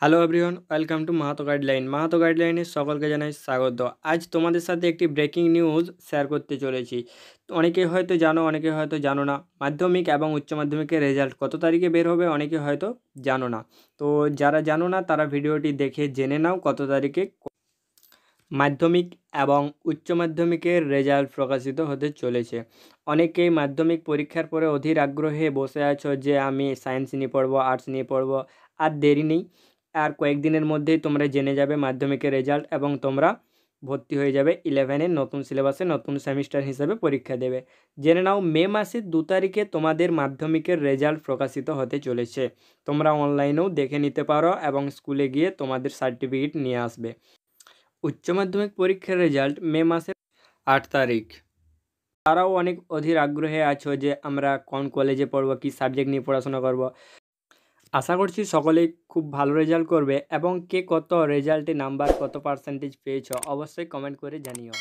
Hello everyone, welcome to Mahato guideline. Mahato গাইডলাইনে সকলকে জানাই স্বাগত। আজ তোমাদের সাথে একটি ব্রেকিং নিউজ শেয়ার করতে চলেছি। তো অনেকে হয়তো জানো, অনেকে হয়তো জানো না। মাধ্যমিক এবং উচ্চ মাধ্যমিকের রেজাল্ট কত তারিখে বের হবে অনেকে হয়তো জানো না। তো যারা জানো না তারা ভিডিওটি দেখে জেনে নাও কত তারিখে মাধ্যমিক এবং উচ্চ মাধ্যমিকের রেজাল্ট প্রকাশিত হতে চলেছে। অনেকেই মাধ্যমিক পরীক্ষার পরে অধীর আগ্রহে বসে আছো যে আমি সায়েন্স নিয়ে পড়বো, আর্টস নিয়ে পড়বো। আর দেরি নেই, আর কয়েকদিনের মধ্যেই তোমরা জেনে যাবে মাধ্যমিকের রেজাল্ট এবং তোমরা ভর্তি হয়ে যাবে 11-এর নতুন সিলেবাসে নতুন সেমিস্টার হিসাবে পরীক্ষা দেবে। জেনে নাও মে মাসের 2 তারিখে তোমাদের মাধ্যমিকের রেজাল্ট প্রকাশিত হতে চলেছে। তোমরা অনলাইনেও দেখে নিতে পারো এবং স্কুলে গিয়ে তোমাদের সার্টিফিকেট নিয়ে আসবে। উচ্চ মাধ্যমিক পরীক্ষার রেজাল্ট মে মাসের 8 তারিখ। তারাও অনেক অধীর আগ্রহে আছো যে আমরা কোন কলেজে পড়বো, কী সাবজেক্ট নিয়ে পড়াশোনা করব। আশা করছি সকলেই খুব ভালো রেজাল্ট করবে এবং কে কত রেজাল্টে নাম্বার কত পার্সেন্টেজ পেয়েছো অবশ্যই কমেন্ট করে জানিও।